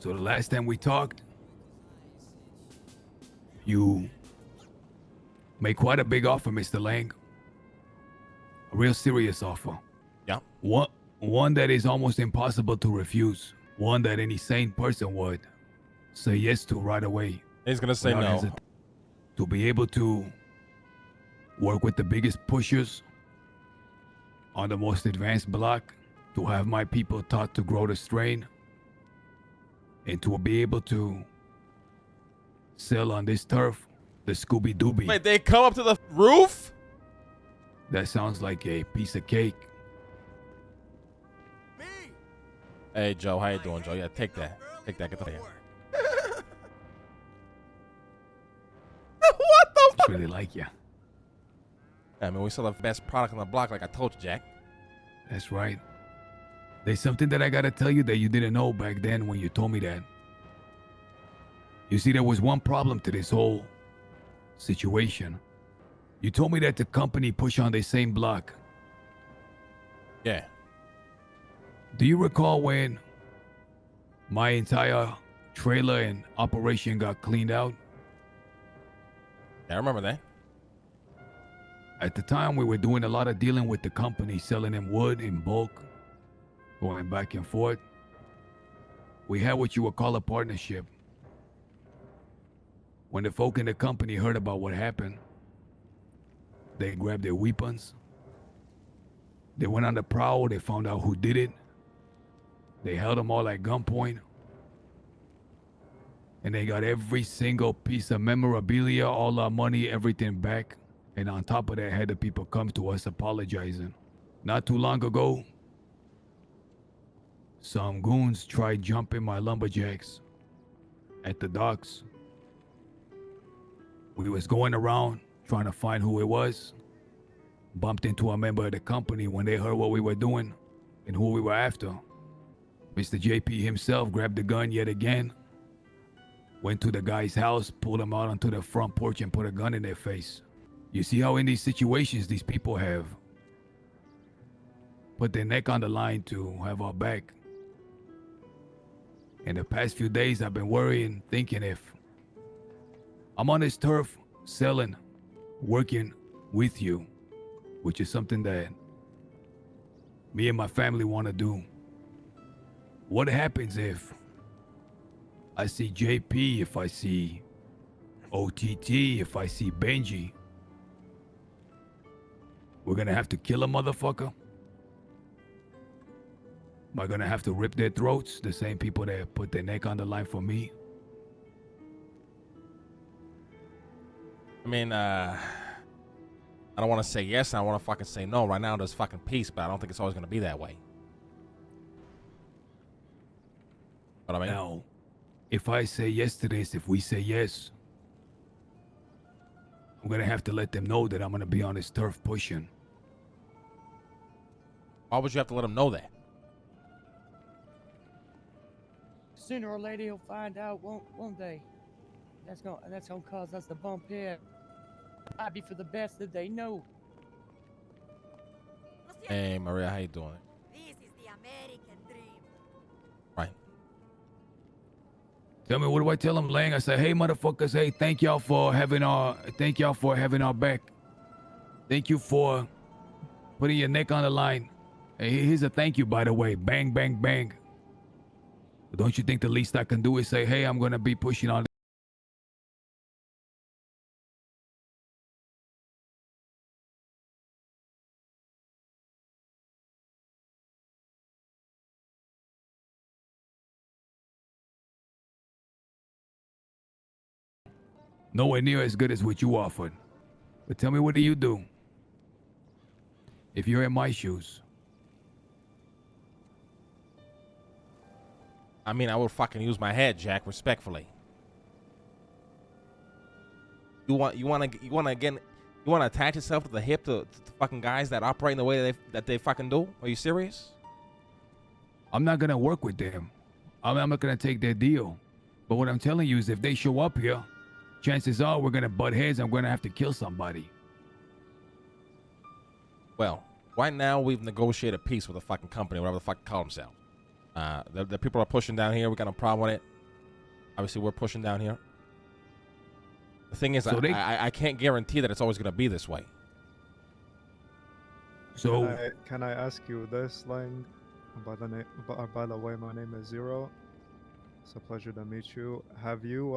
So the last time we talked, you made quite a big offer, Mr. Lang. A real serious offer. Yeah. One that is almost impossible to refuse. One that any sane person would say yes to right away. He's gonna say without no. hesitation. To be able to work with the biggest pushers on the most advanced block, to have my people taught to grow the strain, and to be able to sell on this turf the Scooby Dooby. Wait, they come up to the roof? That sounds like a piece of cake. Hey, Joe, how you doing, Joe? Yeah, take that. Take that. Get the fuck out. What the fuck? Really like you. I mean, we sell the best product on the block, like I told you, Jack. That's right. There's something that I gotta tell you that you didn't know back then when you told me that. You see, there was one problem to this whole situation. You told me that the company pushed on the same block. Yeah. Do you recall when my entire trailer and operation got cleaned out? Yeah, I remember that. At the time, we were doing a lot of dealing with the company, selling them wood in bulk, going back and forth. We had what you would call a partnership. When the folk in the company heard about what happened, they grabbed their weapons. They went on the prowl. They found out who did it. They held them all at gunpoint. And they got every single piece of memorabilia, all our money, everything back. And on top of that, had the people come to us apologizing. Not too long ago, some goons tried jumping my lumberjacks at the docks. We was going around trying to find who it was. Bumped into a member of the company when they heard what we were doing and who we were after. Mr. JP himself grabbed the gun yet again, went to the guy's house, pulled him out onto the front porch and put a gun in their face. You see how in these situations these people have put their neck on the line to have our back. In the past few days, I've been worrying, thinking if I'm on this turf, selling, working with you, which is something that me and my family want to do. What happens if I see JP, if I see OTT, if I see Benji? We're gonna have to kill a motherfucker? Am I gonna have to rip their throats? The same people that put their neck on the line for me? I mean, I don't want to say yes, and I want to fucking say no. Right now, there's fucking peace, but I don't think it's always going to be that way. What I mean? Now, if I say yes to this, if we say yes, I'm gonna have to let them know that I'm gonna be on this turf pushing. Why would you have to let them know that? Sooner or later he'll find out, won't they? That's gonna cause us to bump head. Might be for the best that they know. Hey, Maria, how you doing? This is the American dream. Right. Tell me, what do I tell them, Lang? I say, hey, motherfuckers, hey, thank y'all for having our back. Thank you for putting your neck on the line. Hey, here's a thank you, by the way. Bang, bang, bang. But don't you think the least I can do is say, hey, I'm gonna be pushing on. Nowhere near as good as what you offered. But tell me, what do you do? If you're in my shoes. I mean, I would fucking use my head, Jack, respectfully. You want to attach yourself to the hip to fucking guys that operate in the way that they fucking do? Are you serious? I'm not gonna work with them. I'm not gonna take their deal. But what I'm telling you is, if they show up here, chances are we're gonna butt heads. I'm gonna have to kill somebody. Well, right now we've negotiated peace with the fucking company, whatever the fuck they call themselves. The people are pushing down here. We got no problem with it. Obviously, we're pushing down here. The thing is, So I can't guarantee that it's always going to be this way. So Can I ask you this, Lang? By the way, my name is Zero. It's a pleasure to meet you. Have you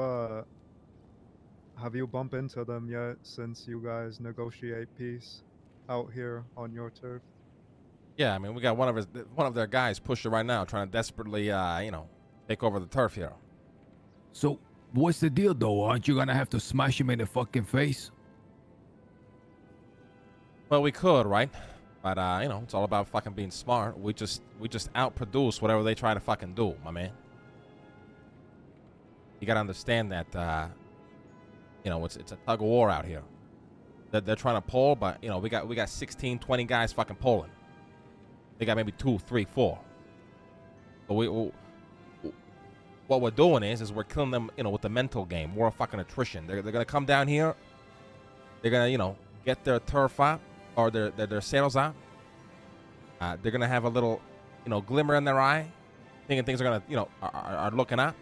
bumped into them yet since you guys negotiate peace out here on your turf? Yeah, I mean, we got one of their guys pushing right now, trying to desperately, take over the turf here. So what's the deal though? Aren't you gonna have to smash him in the fucking face? Well, we could, right? But it's all about fucking being smart. We just outproduce whatever they try to fucking do, my man. You gotta understand that, it's a tug of war out here. They're trying to pull, but we got 16, 20 guys fucking pulling. They got maybe 2, 3, 4. But what we're doing is we're killing them, with the mental game. More fucking attrition. They're gonna come down here. They're gonna, get their turf up or their sails up. They're gonna have a little, glimmer in their eye, thinking things are gonna, are looking up.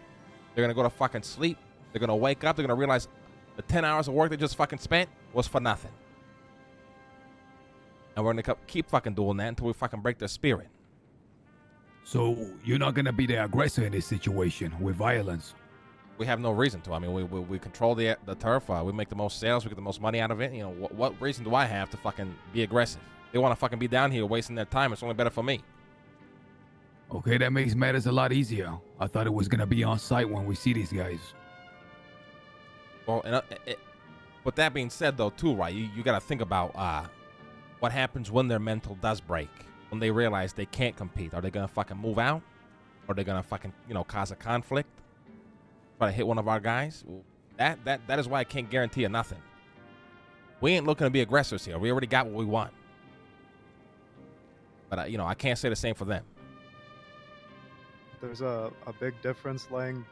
They're gonna go to fucking sleep. They're gonna wake up. They're gonna realize the 10 hours of work they just fucking spent was for nothing. And we're gonna keep fucking doing that until we fucking break their spirit. So you're not gonna be the aggressor in this situation with violence? We have no reason to. I mean, we control the turf. We make the most sales. We get the most money out of it. What reason do I have to fucking be aggressive? They want to fucking be down here wasting their time. It's only better for me. Okay, that makes matters a lot easier. I thought it was gonna be on site when we see these guys. Well, with that being said, though, too, right? You got to think about what happens when their mental does break. When they realize they can't compete. Are they gonna fucking move out? Or are they gonna fucking, cause a conflict? Try to hit one of our guys? That is why I can't guarantee you nothing. We ain't looking to be aggressors here. We already got what we want. But, I can't say the same for them. There's a big difference, Lang,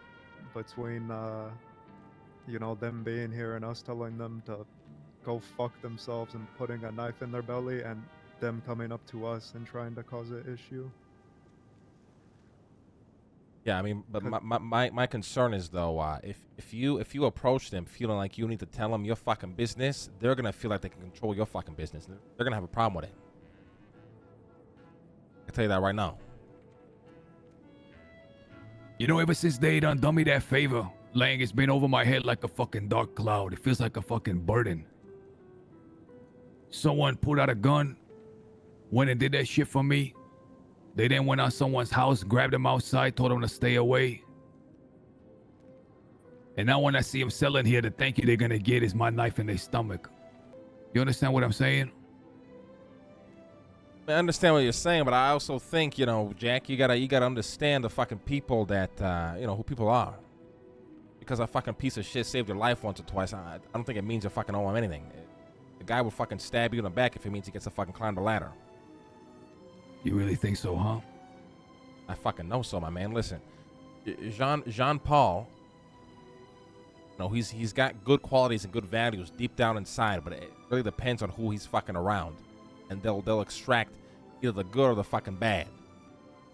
between, them being here and us telling them to go fuck themselves and putting a knife in their belly, and them coming up to us and trying to cause an issue. Yeah, I mean, but my concern is, though, if you approach them feeling like you need to tell them your fucking business, they're gonna feel like they can control your fucking business. They're gonna have a problem with it. I tell you that right now. Ever since they done me that favor, Lang, it's been over my head like a fucking dark cloud. It feels like a fucking burden. Someone pulled out a gun, went and did that shit for me. They then went on someone's house, grabbed them outside, told them to stay away. And now when I see them selling here, the thank you they're gonna get is my knife in their stomach. You understand what I'm saying? I understand what you're saying, but I also think, Jack, you gotta understand the fucking people that, who people are. Because a fucking piece of shit saved your life once or twice, I don't think it means you fucking owe him anything. The guy will fucking stab you in the back if it means he gets to fucking climb the ladder. You really think so, huh? I fucking know so, my man. Listen, Jean Paul, he's got good qualities and good values deep down inside, but it really depends on who he's fucking around. And they'll extract either the good or the fucking bad.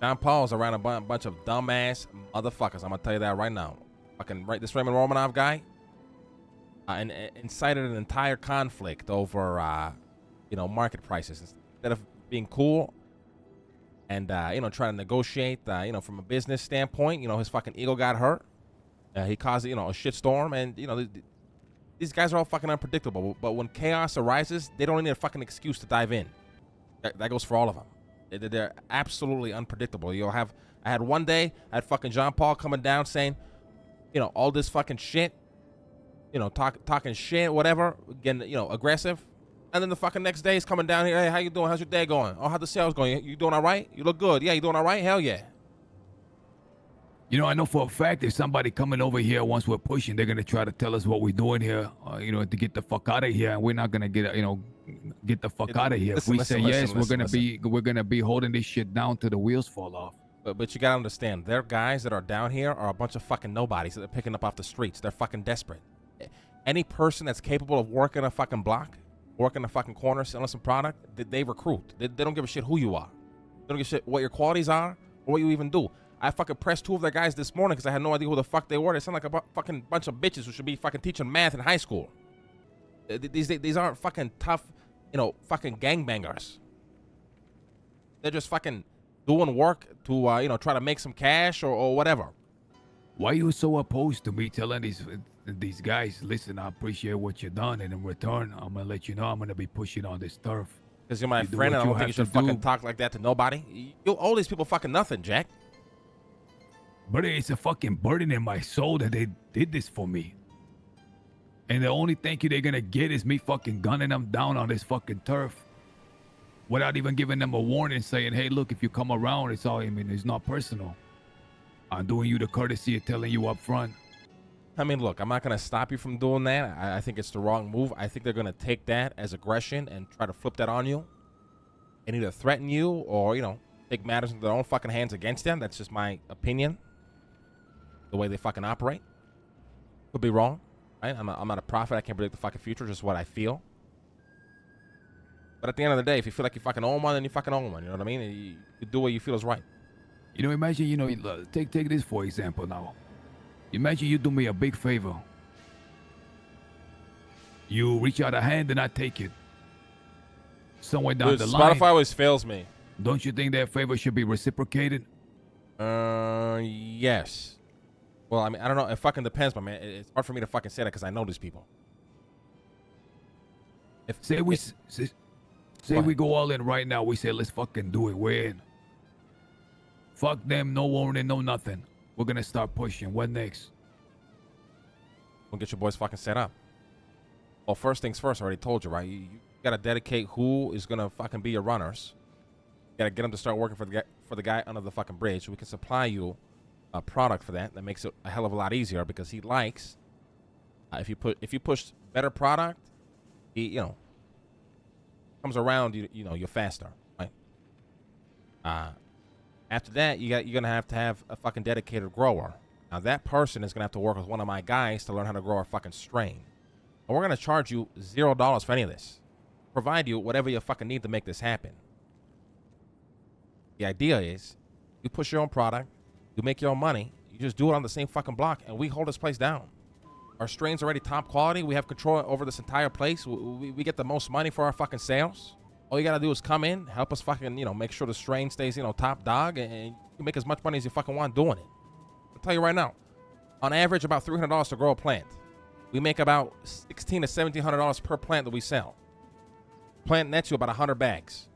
John Paul's around a bunch of dumbass motherfuckers. I'm gonna tell you that right now. Fucking right, this Raymond Romanov guy, and incited an entire conflict over, market prices instead of being cool and trying to negotiate. From a business standpoint, his fucking ego got hurt. He caused a shitstorm, and these guys are all fucking unpredictable, but when chaos arises, they don't need a fucking excuse to dive in. That goes for all of them. They're absolutely unpredictable. I had one day, I had fucking John Paul coming down saying, all this fucking shit, talking shit, whatever, getting, aggressive. And then the fucking next day he's coming down here, hey, how you doing? How's your day going? Oh, how the sales going? You doing all right? You look good. Yeah, you doing all right? Hell yeah. I know for a fact if somebody coming over here once we're pushing, they're gonna try to tell us what we're doing here, to get the fuck out of here, and we're not gonna get the fuck out of here. If we say yes, we're gonna be holding this shit down till the wheels fall off. But you gotta understand, their guys that are down here are a bunch of fucking nobodies that they're picking up off the streets. They're fucking desperate. Any person that's capable of working a fucking block, working a fucking corner, selling some product, they recruit. They don't give a shit who you are. They don't give a shit what your qualities are or what you even do. I fucking pressed 2 of their guys this morning because I had no idea who the fuck they were. They sound like a fucking bunch of bitches who should be fucking teaching math in high school. These aren't fucking tough, you know, fucking gangbangers. They're just fucking doing work to, you know, try to make some cash or whatever. Why are you so opposed to me telling these guys, listen, I appreciate what you've done, and in return, I'm gonna let you know I'm gonna be pushing on this turf. Because you're my You do friend, what and I you don't think you have should to fucking do. talk like that to nobody. You owe these people fucking nothing, Jack. But it's a fucking burden in my soul that they did this for me. And the only thank you they're gonna get is me fucking gunning them down on this fucking turf. Without even giving them a warning saying, hey, look, if you come around, it's all, I mean, it's not personal. I'm doing you the courtesy of telling you up front. I mean, look, I'm not going to stop you from doing that. I think it's the wrong move. I think they're going to take that as aggression and try to flip that on you and either threaten you or, you know, take matters into their own fucking hands against them. That's just my opinion, the way they fucking operate. Could be wrong, right? I'm not a prophet. I can't predict the fucking future, just what I feel. But at the end of the day, if you feel like you fucking own one, then you fucking own one. You know what I mean? You do what you feel is right. You know, imagine, you know, take this for example now. Imagine you do me a big favor. You reach out a hand and I take it. Somewhere down Dude, the Spotify line. always fails me. Don't you think that favor should be reciprocated? Yes. Well, I mean, I don't know. It fucking depends, my man. It's hard for me to fucking say that because I know these people. Say we go all in right now. We say, let's fucking do it. We're in. Fuck them. No warning, no nothing. We're going to start pushing. What next? We'll get your boys fucking set up. Well, first things first, I already told you, right? You got to dedicate who is going to fucking be your runners. You got to get them to start working for the guy under the fucking bridge. We can supply you a product for that. That makes it a hell of a lot easier because he likes, if you push better product, he, you know, comes around, you know, you're faster, right? After that, you're going to have a fucking dedicated grower. Now, that person is going to have to work with one of my guys to learn how to grow a fucking strain. And we're going to charge you $0 for any of this. Provide you whatever you fucking need to make this happen. The idea is you push your own product, you make your own money, you just do it on the same fucking block, and we hold this place down. Our strain's already top quality. We have control over this entire place. We get the most money for our fucking sales. All you got to do is come in, help us fucking, you know, make sure the strain stays, you know, top dog, and you make as much money as you fucking want doing it. I'll tell you right now, on average, about $300 to grow a plant. We make about $1,600 to $1,700 per plant that we sell. Plant nets you about 100 bags.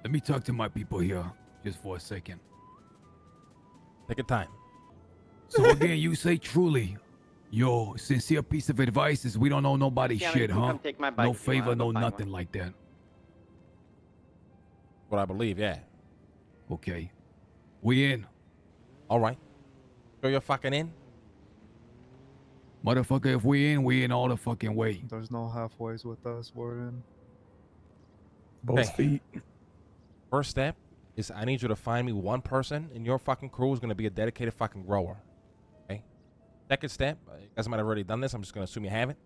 Let me talk to my people here just for a second. Take your time. So again, you say truly, your sincere piece of advice is we don't owe nobody Yeah, shit, you can huh? come take my bike No if you favor, wanna go no find nothing one. like that. What I believe, yeah. Okay. We in. All right. Sure you're fucking in? Motherfucker, if we in all the fucking way. There's no halfways with us. We're in. Both Okay. feet. First step is I need you to find me one person in your fucking crew who's going to be a dedicated fucking grower. Okay? Second step, you guys might have already done this. I'm just going to assume you haven't.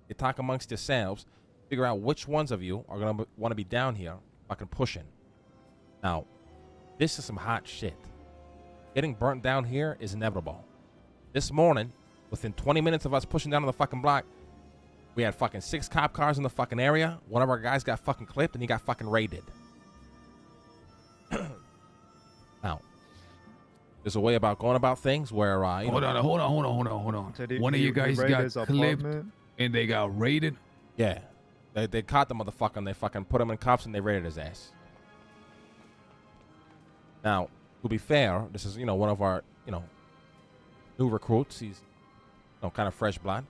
You talk amongst yourselves. Figure out which ones of you are going to want to be down here fucking pushing. Now, this is some hot shit. Getting burnt down here is inevitable. This morning, within 20 minutes of us pushing down on the fucking block, we had fucking 6 cop cars in the fucking area. One of our guys got fucking clipped and he got fucking raided. Now, there's a way about going about things where, you Hold know, on. Did he- One of he you guys raided got his clipped apartment? and they got raided. yeah, they caught the motherfucker and they fucking put him in cuffs and they raided his ass. Now, to be fair, this is, you know, one of our, you know, new recruits. He's, you know, kind of fresh blood.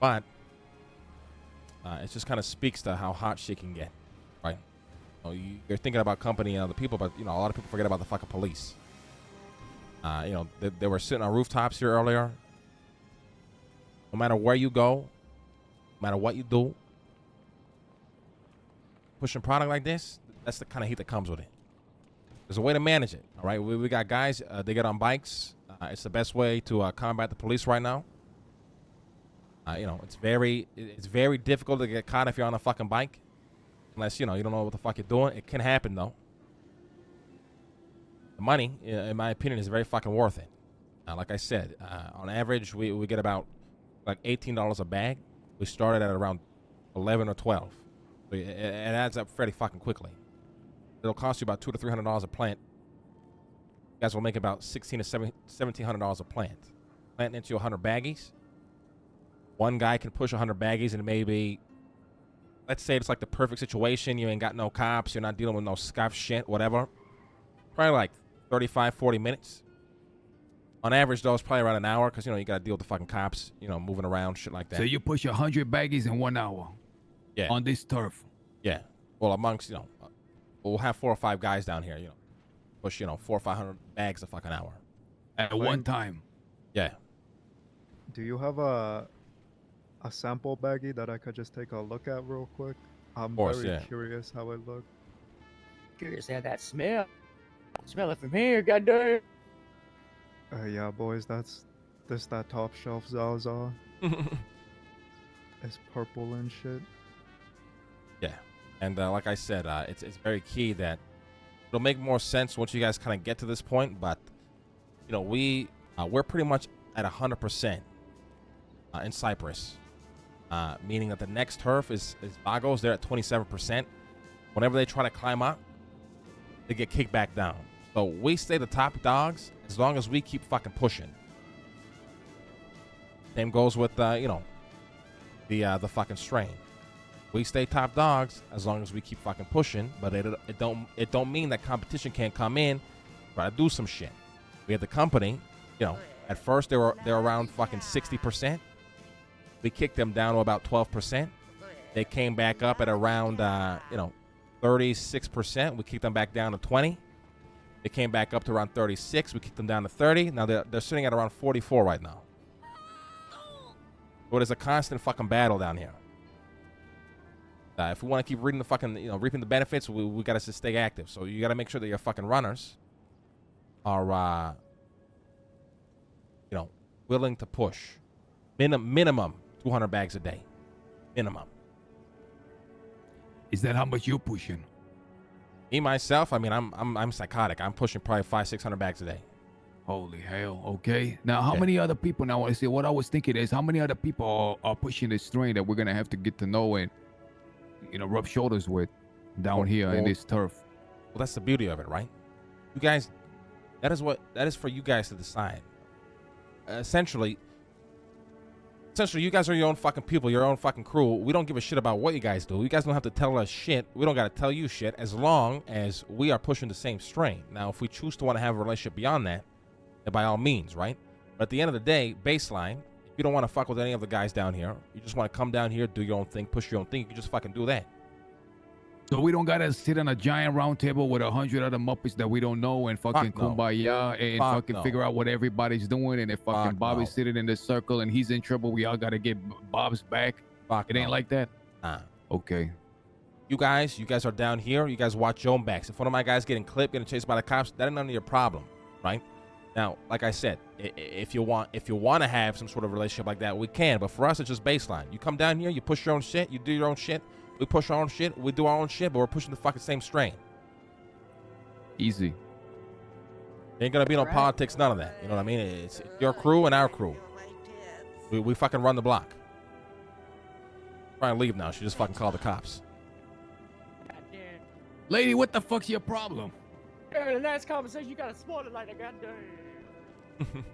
But it just kind of speaks to how hot shit can get, right? You know, you're thinking about company and other people, but, you know, a lot of people forget about the fucking police. You know, they were sitting on rooftops here earlier. No matter where you go, no matter what you do, pushing product like this, that's the kind of heat that comes with it. There's a way to manage it, all right? We got guys, they get on bikes. It's the best way to combat the police right now. You know, it's very difficult to get caught if you're on a fucking bike. Unless, you know, you don't know what the fuck you're doing. It can happen, though. the money, in my opinion, is very fucking worth it. Like I said, on average, we get about like $18 a bag. We started at around 11 or 12. So it adds up fairly fucking quickly. It'll cost you about $200 to $300 a plant. You guys will make about $1,600 to $1,700 a plant. Planting into 100 baggies. One guy can push 100 baggies, and maybe, let's say it's like the perfect situation. You ain't got no cops. You're not dealing with no scuff shit, whatever. Probably like 35, 40 minutes. On average, though, it's probably around an hour because, you got to deal with the fucking cops, moving around, shit like that. So you push 100 baggies in 1 hour. Yeah. On this turf. Yeah. Well, amongst, we'll have 4 or 5 guys down here, push, 400 or 500 bags a fucking hour. At one time. Yeah. Do you have a sample baggie that I could just take a look at real quick? I'm very curious how it looked. Curious how that smell. Smell it from here, goddamn. Yeah, boys, that's that top shelf Zaza. It's purple and shit. Yeah, and like I said, it's very key that it'll make more sense once you guys kind of get to this point. But we're pretty much at 100% in Cypress, meaning that the next turf is Vagos. They're at 27%. Whenever they try to climb up, they get kicked back down. So we stay the top dogs as long as we keep fucking pushing. Same goes with the fucking strain. We stay top dogs as long as we keep fucking pushing, but it don't mean that competition can't come in, try to do some shit. We had the company, at first they were around fucking 60%. We kicked them down to about 12%. They came back up at around 36%. We kicked them back down to 20. They came back up to around 36. We kicked them down to 30. Now they're sitting at around 44 right now. But it's a constant fucking battle down here. If we want to keep reading the fucking, reaping the benefits, we got to stay active. So you got to make sure that your fucking runners are, willing to push minimum 200 bags a day, minimum. Is that how much you're pushing? Me myself, I mean, I'm psychotic. I'm pushing probably 500-600 bags a day. Holy hell. Okay. Now, how many other people? Now, I see what I was thinking is how many other people are pushing this strain that we're gonna have to get to know and rub shoulders with down here in this turf. Well, that's the beauty of it, right? You guys, that is for you guys to decide. Essentially, you guys are your own fucking people, your own fucking crew. We don't give a shit about what you guys do. You guys don't have to tell us shit. We don't got to tell you shit as long as we are pushing the same strain. Now, if we choose to want to have a relationship beyond that, then by all means, right? But at the end of the day, baseline, if you don't want to fuck with any of the guys down here, you just want to come down here, do your own thing, push your own thing, you can just fucking do that. So we don't gotta sit on a giant round table with 100 other Muppets that we don't know and fucking kumbaya and fucking figure out what everybody's doing, and if fucking Bobby's sitting in the circle and he's in trouble, we all gotta get Bob's back. It ain't like that. Okay. You guys are down here. You guys watch your own backs. If one of my guys getting clipped, getting chased by the cops, that ain't none of your problem, right? Now, like I said, if you want to have some sort of relationship like that, we can. But for us, it's just baseline. You come down here, you push your own shit, you do your own shit. We push our own shit, we do our own shit, but we're pushing the fucking same strain. Easy. Ain't gonna be no politics, none of that. You know what I mean? It's your crew and our crew. We fucking run the block. Try and leave now. She just fucking called the cops. Lady, what the fuck's your problem? In the last conversation, you got to spoil it like a goddamn.